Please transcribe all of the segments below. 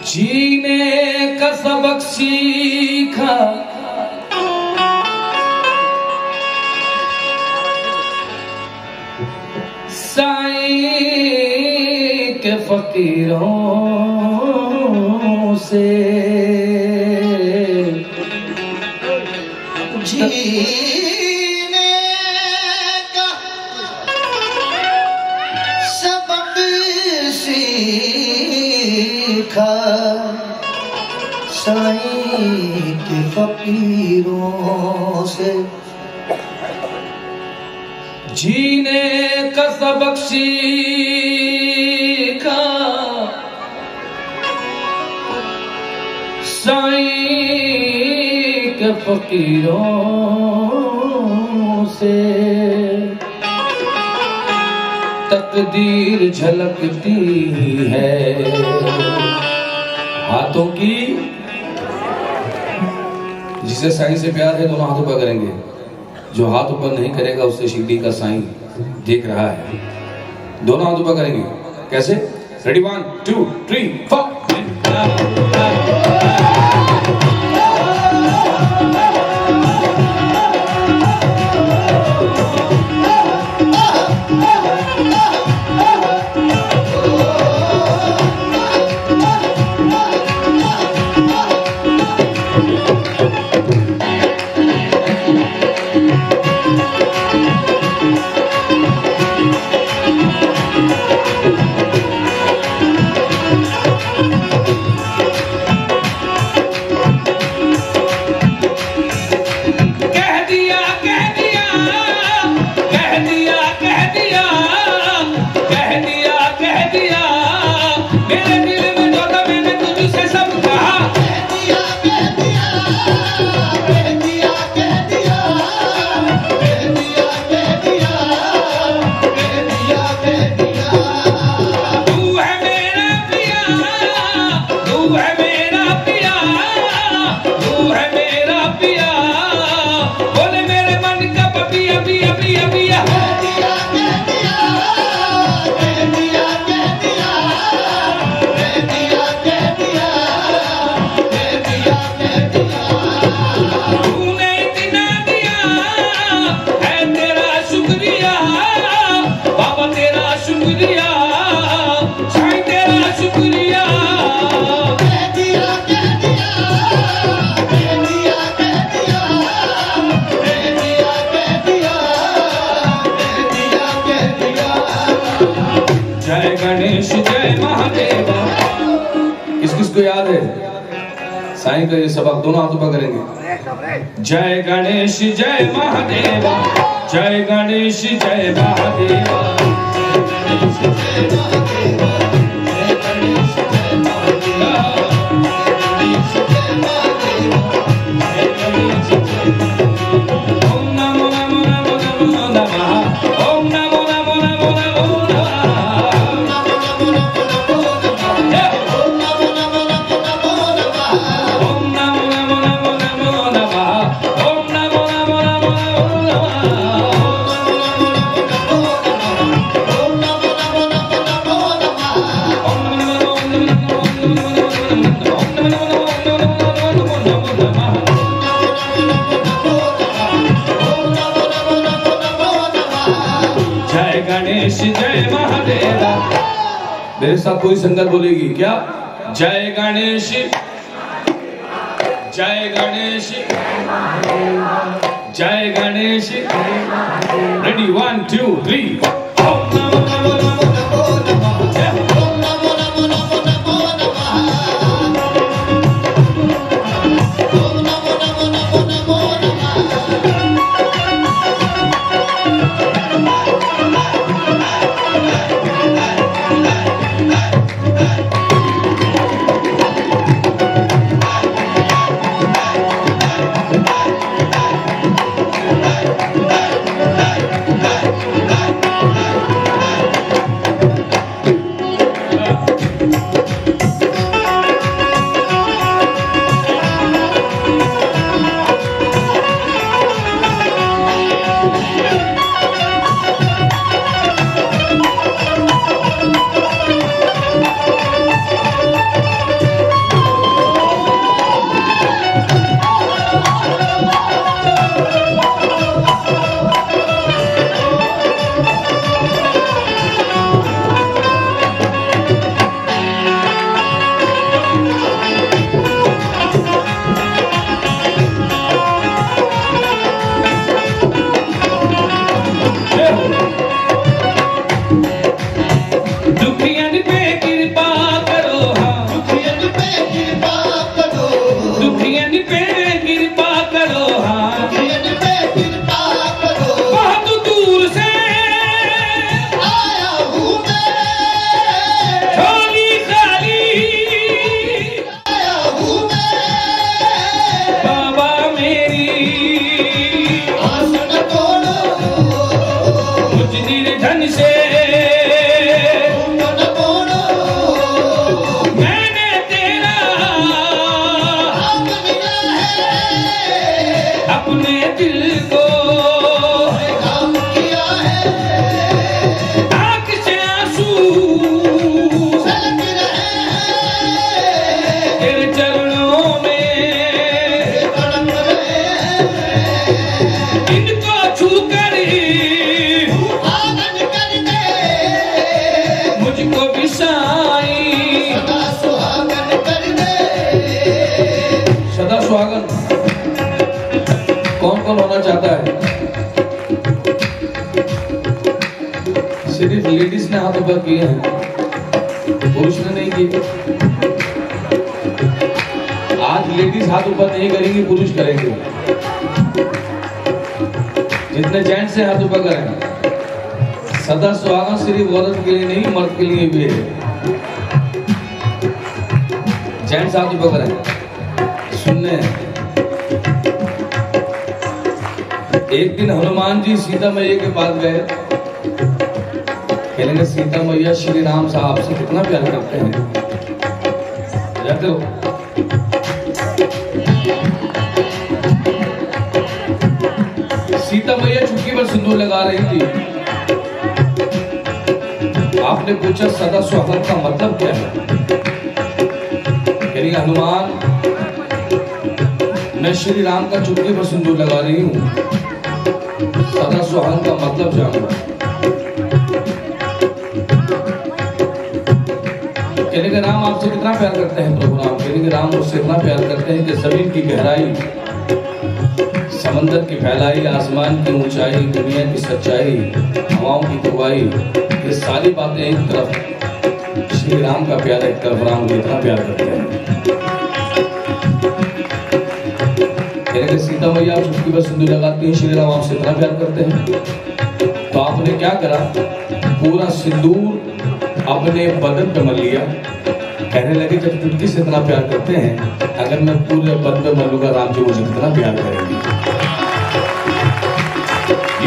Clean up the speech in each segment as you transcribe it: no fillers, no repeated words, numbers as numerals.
जीने का सबक सीखा साईं के फकीरों से। जीने का सबक सीखा साईं के फकीरों से। जीने का सबक सीखा साईं के फकीरों से। तकदीर झलकती है हाथों की। जिसे साईं से प्यार है दोनों हाथ ऊपर करेंगे। जो हाथ ऊपर नहीं करेगा उससे शिरडी का साईं देख रहा है। दोनों हाथ ऊपर करेंगे। कैसे? रेडी 1 2 3 4। जय गणेश जय महादेवा। किस किस को याद है साईं का ये सबक? दोनों हाथ ऊपर करेंगे। जय गणेश जय महादेवा, जय गणेश जय महादेवा, जय गणेश जय महादेवा, जय गणेश जय महादेवा, जय गणेश जय महादेवा। ओम नमो नमो नमो नमो नमः। ओम नमो नमो नमो नमो नमः। जय गणेश जय महादेवा। मेरे साथ कोई संगत बोलेगी क्या? जय गणेश, जय गणेश, जय गणेश। रेडी 1 2 3। ओम नमो नमो नमो नमो नमः। ओम नमो नमो नमो नमो नमः। ओम नमो नमो नमो नमो नमः। साईं। सदा सुहागन कर दे। सदा सुहागन कौन कौन होना चाहता है? सिर्फ लेडीज ने हाथ ऊपर किए हैं, पुरुष ने नहीं किए। आज लेडीज हाथ ऊपर नहीं करेंगी, पुरुष करेंगे। जितने जेंट्स से हाथ ऊपर करें। सदा सुहागन सिर्फ औरत के लिए नहीं, मर्द के लिए भी है। जेंट्स हाथ ऊपर करें। सुनने एक दिन हनुमान जी सीता मैया के पास गए। कहने सीता मैया श्री राम साहब से कितना प्यार करते हैं, जाते हो? सीता मैया चुटकी पर सिंदूर लगा रही थी। आपने पूछा सदा सुहागन का मतलब क्या है? कहने हनुमान, मैं श्री राम का चुटकी पर सिंदूर लगा रही हूं, सदा सुहागन का मतलब जानूंगा। कहने का राम आपसे कितना प्यार करते हैं प्रभु राम? कहने के राम मुझसे इतना प्यार करते हैं कि जमीन की गहराई, समंदर की फैलाई, आसमान की ऊंचाई, दुनिया की सच्चाई, हवाओं की गवाही, ये सारी बातें एक तरफ, श्री राम का प्यार एक तरफ, राम मुझे इतना प्यार करते हैं। कहने के सीता मैया आप चुटकी पर सिंदूर लगाती हैं, श्री राम आपसे इतना प्यार करते हैं। तो आपने क्या करा? पूरा सिंदूर अपने बदन पे मल लिया। कहने लगे जब चुटकी से इतना प्यार करते हैं, अगर मैं पूरे बदन पे मलूंगा, राम जी मुझे कितना प्यार करेंगे।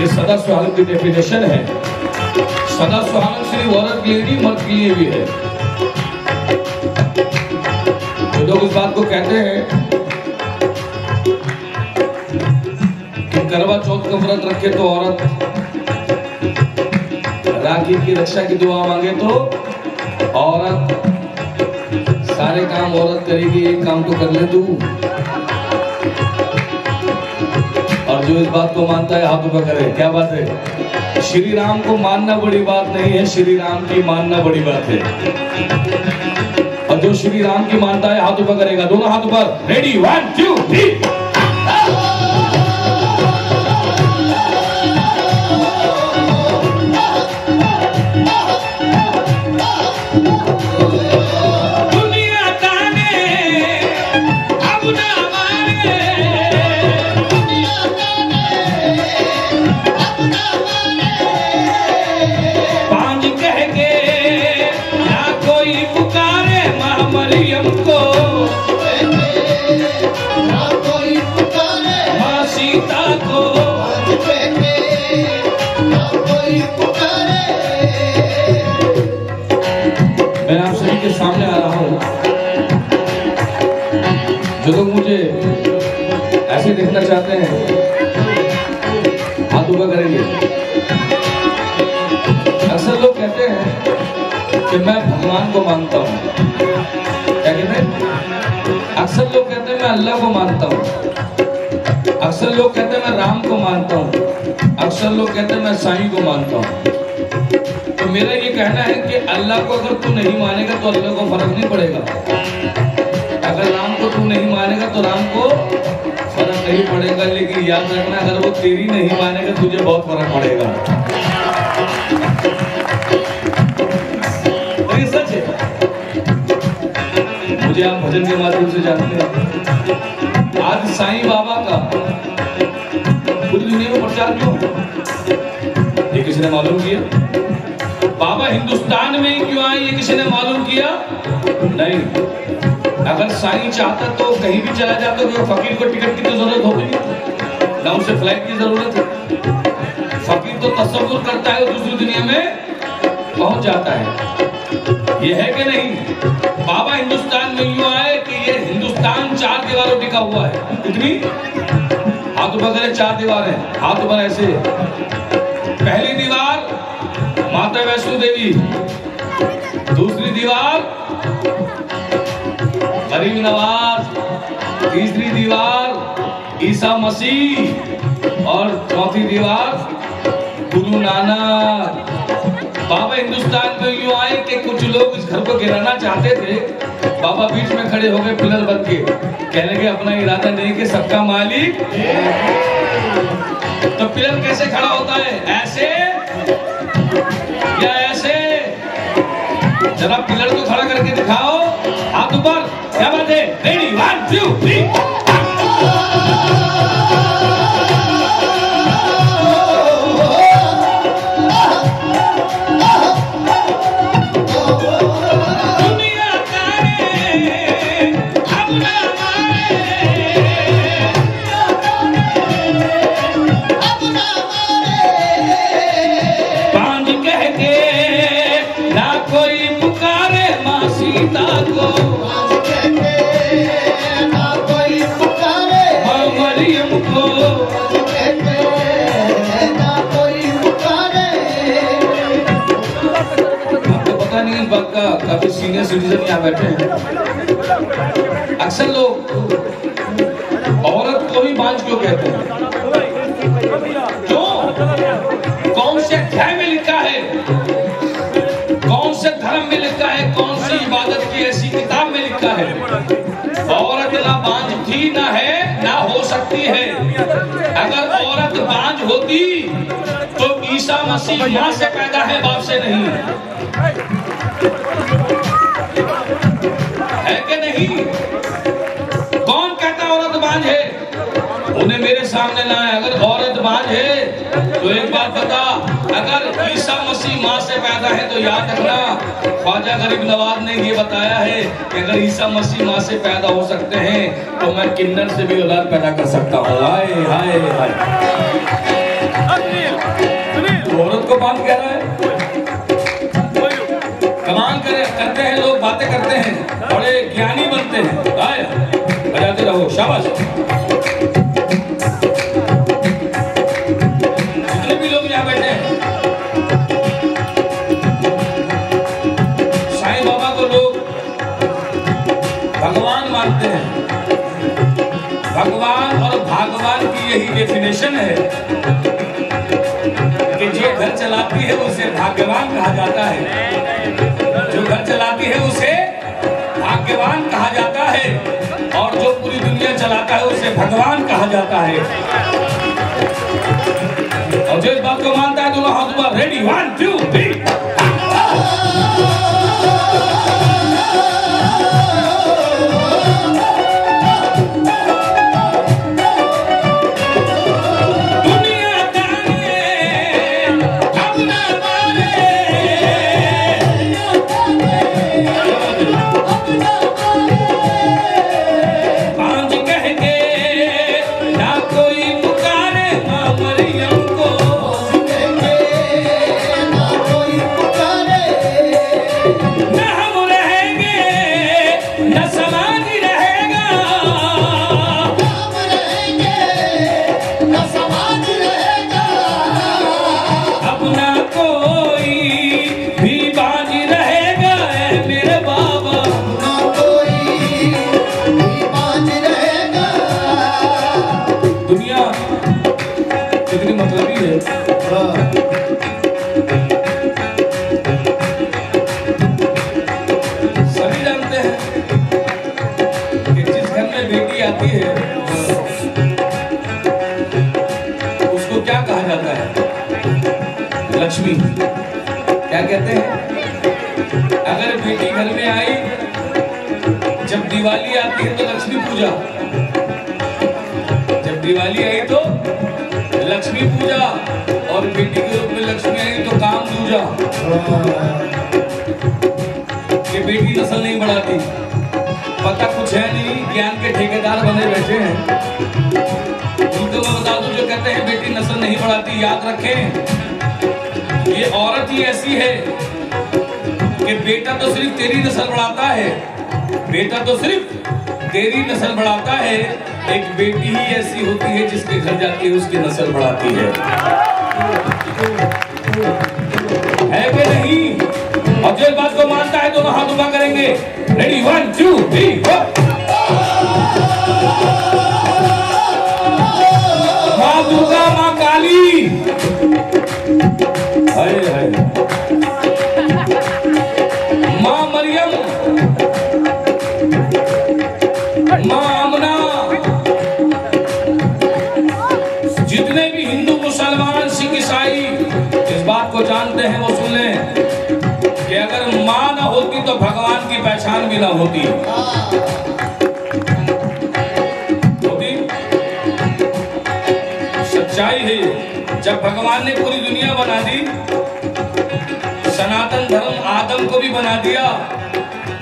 ये सदा सुहागन की डेफिनेशन है। सदा सुहागन सिर्फ औरत के लिए नहीं, मर्द के लिए भी है। जो लोग इस बात को कहते हैं कि करवा चौथ का व्रत रखे तो औरत, राखी की रक्षा की दुआ मांगे तो औरत, सारे काम औरत करेगी, एक काम तो कर ले तू। और जो इस बात को मानता है हाथ ऊपर करे। क्या बात है? श्री राम को मानना बड़ी बात नहीं है, श्री राम की मानना बड़ी बात है। और जो श्री राम की मानता है हाथ ऊपर करेगा। दोनों हाथ ऊपर, रेडी, 1 2 3। मैं आप सभी के सामने आ रहा हूं। जो लोग मुझे ऐसे देखना चाहते हैं हाथ ऊपर करेंगे। अक्सर लोग कहते हैं कि मैं भगवान को मानता हूं। क्या कहते हैं? अक्सर लोग कहते हैं मैं अल्लाह को मानता हूं। अक्सर लोग कहते हैं मैं राम को मानता हूं। अक्सर लोग कहते हैं मैं साईं को मानता हूं। तो मेरा ये कहना है कि अल्लाह को अगर तू नहीं मानेगा तो अल्लाह को फर्क नहीं पड़ेगा। अगर राम को तू नहीं मानेगा तो राम को फर्क नहीं पड़ेगा। लेकिन याद रखना, अगर वो तेरी नहीं मानेगा तुझे बहुत फर्क पड़ेगा। और ये सच है। मुझे आप भजन के माध्यम से जानते हैं। आज साईं बाबा का पूरी दुनिया में प्रचार क्यों? ये किसी ने मालूम किया? बाबा हिंदुस्तान में ही क्यों आए, ये किसी ने मालूम किया? नहीं। अगर साईं चाहता तो कहीं भी चला जाता, तो फकीर को टिकट की तो जरूरत होगी ना, उसे फ्लाइट की जरूरत है। फकीर तो तसव्वुर करता है, दूसरी दुनिया में पहुंच जाता है। ये है कि नहीं? बाबा हिंदुस्तान में यूं आए कि ये हिंदुस्तान 4 दीवारों टिका हुआ है। कितनी? हाथ ऊपर करें, 4 दीवारें। हाथ ऊपर ऐसे। पहली दीवार माता वैष्णो देवी, दूसरी दीवार गरीब नवाज, तीसरी दीवार ईसा मसीह और चौथी दीवार गुरु नानक। बाबा हिंदुस्तान में यूं आए कि कुछ लोग इस घर को गिराना चाहते थे। बाबा बीच में खड़े हो गए पिलर बन के, कहने के अपना इरादा नहीं कि सबका मालिक। तो पिलर कैसे खड़ा होता है, ऐसे या ऐसे? जरा पिलर को खड़ा करके दिखाओ, हाथ ऊपर। क्या बात है? रेडी, 1 2 3। काफी सीनियर सिटीजन यहाँ बैठे हैं। अक्सर लोग औरत को भी बांझ क्यों कहते हैं? क्यों? कौन से अध्याय में लिखा है, कौन से धर्म में लिखा है, कौन सी इबादत की ऐसी किताब में लिखा है औरत ना बांझ थी, ना है, ना हो सकती है? अगर औरत बांझ होती तो ईसा मसीह मां से पैदा है, बाप से नहीं। है कि नहीं? कौन कहता औरत बांझ है? उन्हें मेरे सामने लाए। अगर औरत बांझ है तो एक बात बता, अगर ईसा मसीह मां से पैदा है तो याद रखना, ख्वाजा गरीब नवाज ने ये बताया है कि अगर ईसा मसीह मां से पैदा हो सकते हैं तो मैं किन्नर से भी औलाद पैदा कर सकता हूँ। हाय हाय हाय। औरत को बांझ कह रहा है? कमाल करते हैं लोग, बातें करते हैं, बड़े ज्ञानी बनते हैं। आए बजाते रहो, शाबाश। जितने भी लोग यहाँ बैठे हैं, साईं बाबा को लोग भगवान मानते हैं। भगवान और भागवान की यही डेफिनेशन है कि जो घर चलाती है उसे भाग्यवान कहा जाता है, जो घर चलाती है उसे भाग्यवान कहा जाता है, और जो पूरी दुनिया चलाता है उसे भगवान कहा जाता है। और जो इस बात को मानता है दोनों हाथ ऊपर, रेडी, 1 2 3। सभी जानते हैं कि जिस घर में बेटी आती है उसको क्या कहा जाता है? लक्ष्मी। क्या कहते हैं? अगर बेटी घर में आई, जब दिवाली आती है तो लक्ष्मी पूजा, जब दिवाली आई तो लक्ष्मी पूजा, और बेटी के रूप में लक्ष्मी आई तो काम दूजा। ये बेटी नस्ल नहीं बढ़ाती, पता कुछ है नहीं, ज्ञान के ठेकेदार बने बैठे हैं। उनको मैं बता दूं, जो कहते हैं बेटी नस्ल नहीं बढ़ाती, याद रखें ये औरत ही ऐसी है कि बेटा तो सिर्फ तेरी नस्ल बढ़ाता है, बेटा तो सिर्फ तेरी नस्ल बढ़ाता है, एक बेटी ही ऐसी होती है जिसके घर जाती है उसकी नस्ल बढ़ाती है कि नहीं? और जो इस बात को मानता है दोनों हाथ ऊपर करेंगे, रेडी, 1 2 3 माँ दुर्गा, माँ काली, हाय हाय। पहचान भी ना होती। सच्चाई है ये। जब भगवान ने पूरी दुनिया बना दी, सनातन धर्म आदम को भी बना दिया,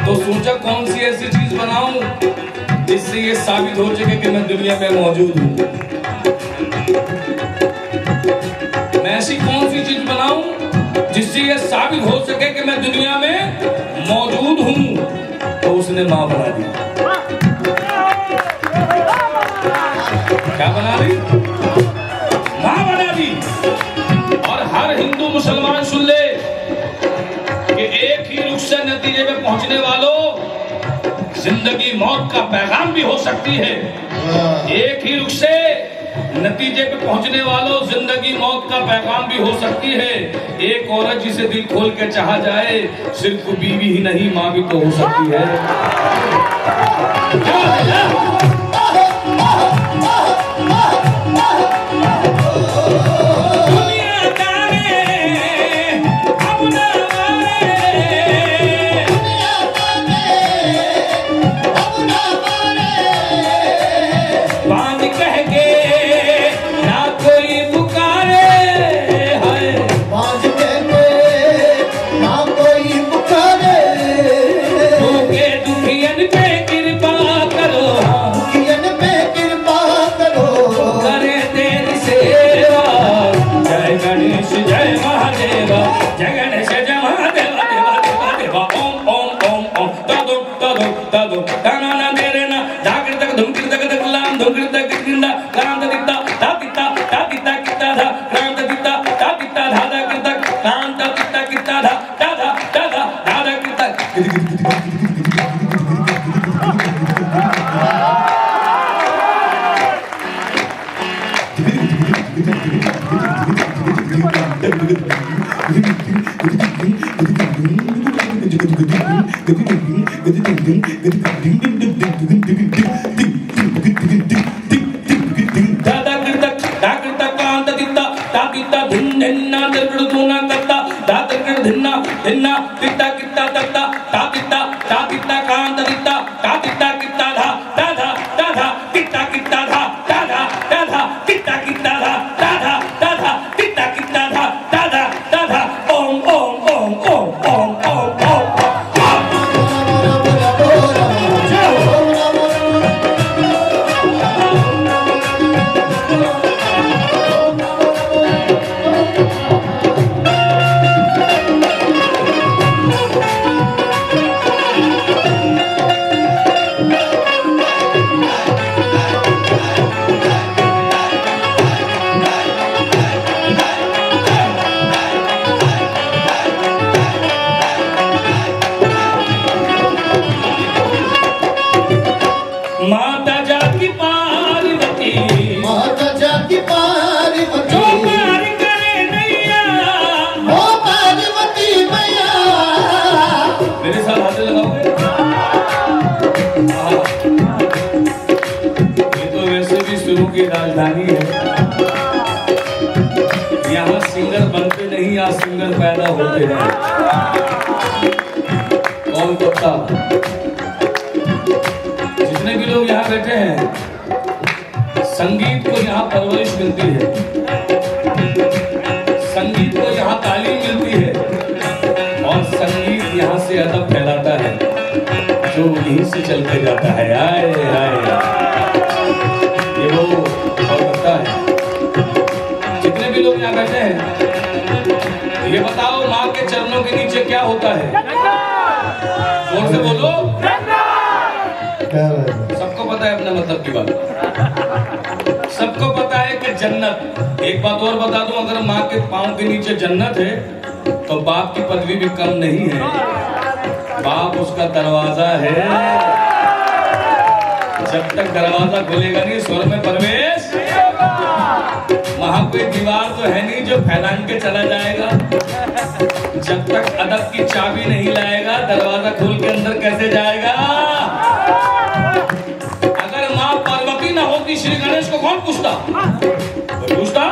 तो सोचा कौन सी ऐसी चीज बनाऊं जिससे ये साबित हो सके कि मैं दुनिया में मौजूद हूं। मैं ऐसी कौन सी चीज बनाऊं जिससे ये साबित हो सके कि मैं दुनिया में मौजूद हूं। तो उसने मां बना दी। क्या बना दी? मां बना दी। और हर हिंदू मुसलमान सुन ले कि एक ही रुख से नतीजे में पहुंचने वालों, जिंदगी मौत का पैगाम भी हो सकती है। एक ही रुख से नतीजे पे पहुंचने वालों, जिंदगी मौत का पैगाम भी हो सकती है। एक औरत जिसे दिल खोल के चाहा जाए, सिर्फ बीवी ही नहीं मां भी तो हो सकती है। राजधानी है। यहाँ सिंगर बनते नहीं, यहाँ सिंगर पैदा होते हैं। कौन करता? जितने भी लोग यहाँ बैठे हैं, संगीत को यहाँ परवरिश मिलती है, संगीत को यहाँ तालीम मिलती है, और संगीत यहाँ से अदब फैलाता है जो यहीं से चल के जाता है। आए आए ये वो और करता है। जितने भी लोग यहाँ बैठे हैं, ये बताओ माँ के चरणों के नीचे क्या होता है? जोर से बोलो। सबको पता है अपने मतलब की बात, सबको पता है कि जन्नत। एक बात और बता दूं, अगर माँ के पाँव के नीचे जन्नत है तो बाप की पदवी भी कम नहीं है। बाप उसका दरवाजा है। जब तक दरवाजा खुलेगा नहीं, स्वर्ग में प्रवेश। वहां कोई दीवार तो है नहीं जो फैलान के चला जाएगा। जब तक अदब की चाबी नहीं लाएगा, दरवाजा खोल के अंदर कैसे जाएगा? अगर माँ पार्वती ना होती, श्री गणेश को कौन पूछता? कोई पूछता?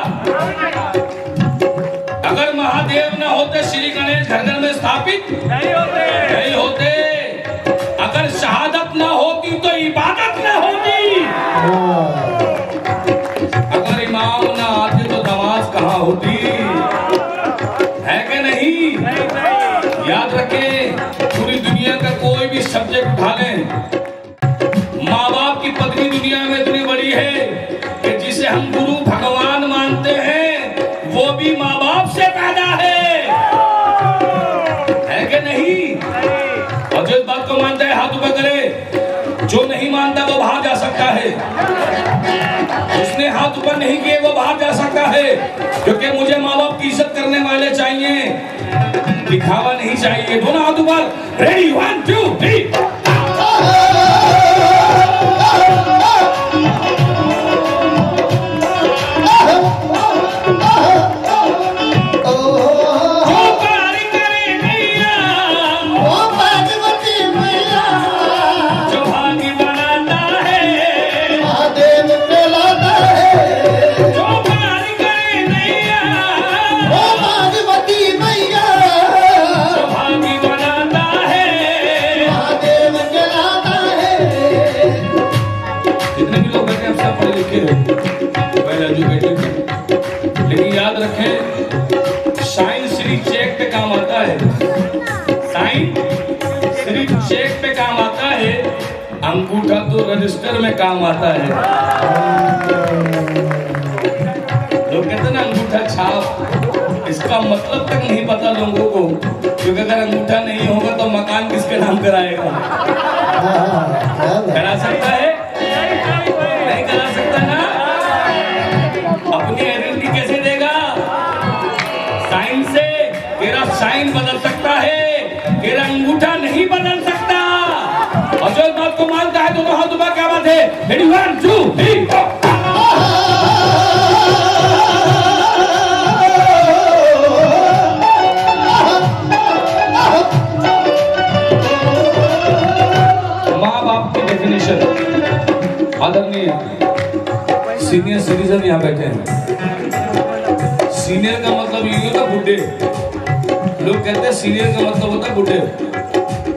अगर महादेव ना होते, श्री गणेश घर घर में स्थापित नहीं होते। सब्जेक्ट उठा लें। माँ बाप की पदवी दुनिया में इतनी बड़ी है कि जिसे हम गुरु भगवान मानते हैं वो भी माँ बाप से पैदा है कि नहीं? और जिस बात को मानता है हाथ ऊपर करे, जो नहीं मानता वो बाहर जा सकता है। उसने हाथ ऊपर नहीं किए वो बाहर जा सकता है, क्योंकि मुझे माँ बाप की इज्जत करने वाले चाहिए, दिखावा नहीं चाहिए। दोनों हाथ ऊपर, रेडी 1 2 3। लेकिन याद रखें, साइन सिर्फ चेक पे काम आता है। साइन सिर्फ चेक पे काम आता है, अंगूठा तो रजिस्टर में काम आता है। लोग कहते हैं ना अंगूठा छाप, इसका मतलब तक नहीं पता लोगों को, क्योंकि अगर अंगूठा नहीं होगा तो मकान किसके नाम कराएगा? करा सकता है? नहीं करा सकता ना। अपनी आइडेंटिटी कैसे देगा? साइन से। तेरा साइन बदल सकता है, तेरा अंगूठा नहीं बदल सकता। और जो इस बात को मानता है दोनों हाथ ऊपर, क्या बात है? 1 2 3 माँ बाप की डेफिनेशन। आदरणीय सीनियर सिटीजन यहाँ बैठे हैं। सीनियर का मतलब ये होता है बुढ़े। लोग कहते हैं सीनियर का मतलब होता है बुढ़े।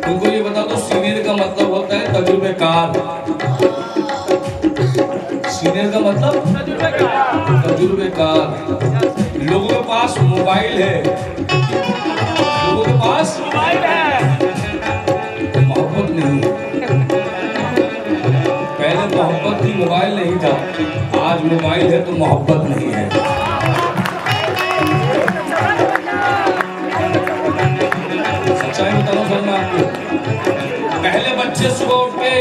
उनको ये बता दो, सीनियर का मतलब होता है तजुर्बेकार। सीनियर का मतलब तजुर्बेकार। लोगों के पास मोबाइल है, लोगों के पास मोहब्बत नहीं है। पहले मोहब्बत थी, मोबाइल नहीं था। आज मोबाइल है तो मोहब्बत नहीं है। सच्चाई बताऊं सर मैं आपको, पहले बच्चे सुबह उठ के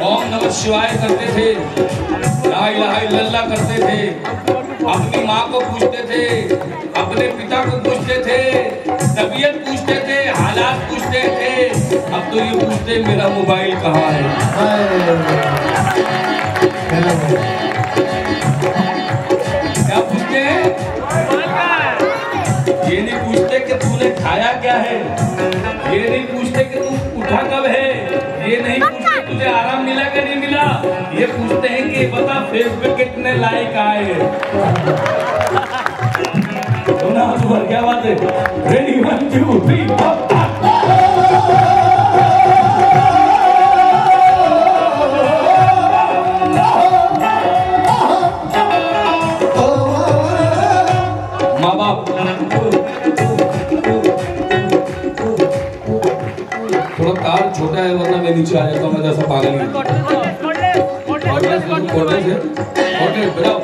ओम नमः शिवाय करते थे, ला इलाहा इल्लल्लाह करते थे, अपनी माँ को पूछते थे, अपने पिता को पूछते थे, तबीयत पूछते थे, हालात पूछते थे। अब तो ये पूछते मेरा मोबाइल कहाँ है। क्या पूछते हैं? ये नहीं पूछते कि तूने खाया क्या है, ये नहीं पूछते कि तू उठा कब है, ये नहीं पूछते तुझे आराम मिला कि नहीं मिला, ये पूछते हैं कि बता फेसबुक कितने लाइक आए। क्या बात है? रेडी 1 2 3 माँ बाप थोड़ा कार छोटा है, वरना मैं नीचे आ जाता हूँ, मैं जैसा पागल नहीं। बजाओ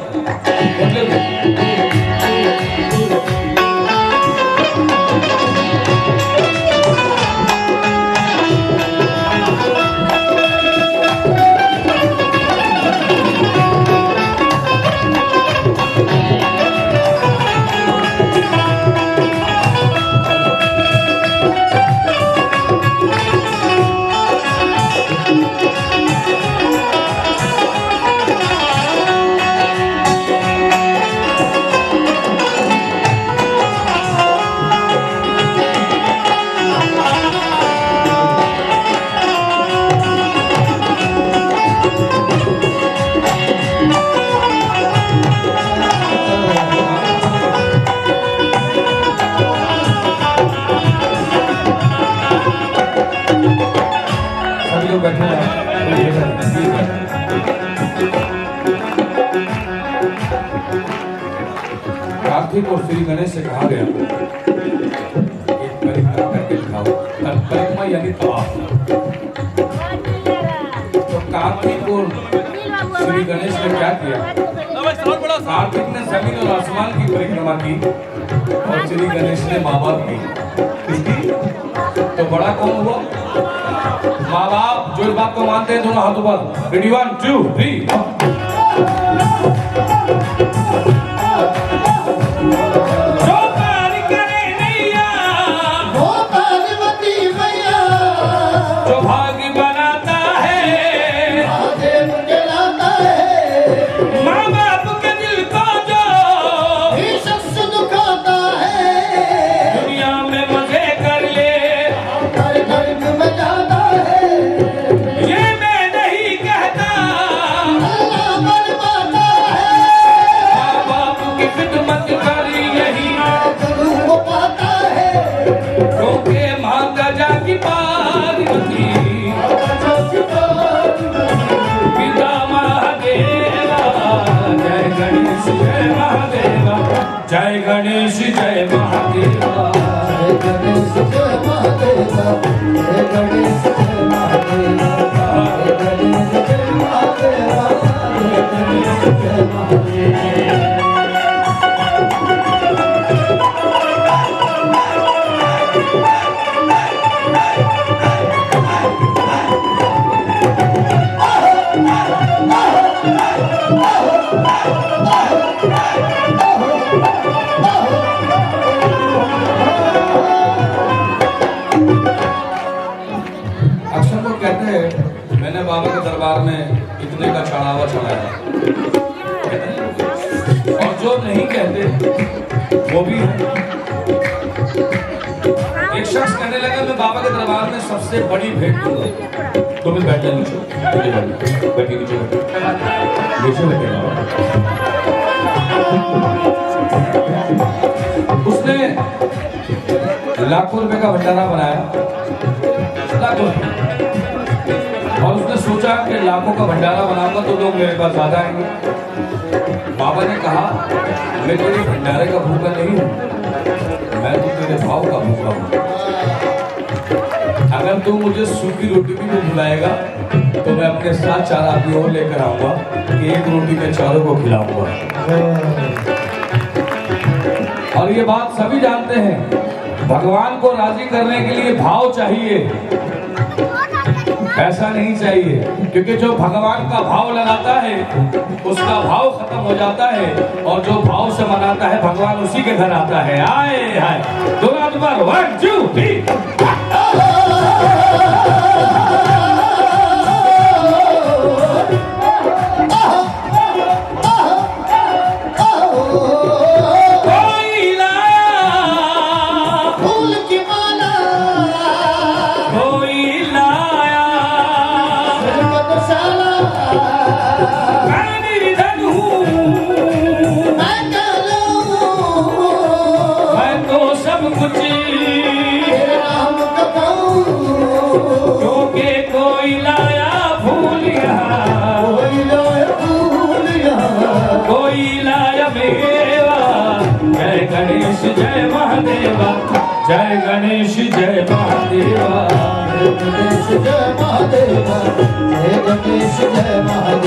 कार्तिक और श्री गणेश से कहा गया एक परिक्रमा करके दिखाओ। परिक्रमा यानी तवाफ। कार्तिक और श्री गणेश ने क्या किया? कार्तिक ने जमीन और आसमान की परिक्रमा की और श्री गणेश ने माँ बाप की। किसकी? तो बड़ा कौन हुआ? माँ बाप। जो इस बात को मानते हैं दोनों हाथों पर। रेडी 1 2 3। जय गणेश जय महादेवा। जय गणेश जय महादेवा। जय गणेश जय महादेवा। जय गणेश जय महादेवा। जय गणेश जय महादेवा। कहते हैं मैंने बाबा के दरबार में इतने का चढ़ावा चढ़ाया, और जो नहीं कहते वो भी है। एक शख्स कहने लगा मैं बाबा के दरबार में सबसे बड़ी भेंट दूंगा। तो मैं बैठ जाए नीचे, बैठिए नीचे, नीचे बैठे। उसने लाखों रुपए का भंडारा बनाया, लाखों, और उसने सोचा कि लाखों का भंडारा बनाऊंगा तो लोग मेरे पास ज्यादा आएंगे। बाबा ने कहा मैं तेरे भंडारे का भूखा नहीं हूं, मैं तो तेरे भाव का भूखा हूं। अगर तू मुझे सूखी रोटी भी नहीं बुलाएगा तो मैं अपने साथ 4 आदमी और लेकर आऊंगा कि एक रोटी मैं चारों को खिलाऊंगा। और ये बात सभी जानते हैं, भगवान को राजी करने के लिए भाव चाहिए, पैसा नहीं चाहिए। क्योंकि जो भगवान का भाव लगाता है उसका भाव खत्म हो जाता है, और जो भाव से मनाता है भगवान उसी के घर आता है। आए आए दोनों हाथ पर 1 2 3। जय महादेवा। जय गणेश जय महादेवा। जय गणेश जय महादेवा। जय गणेश जय महादेवा।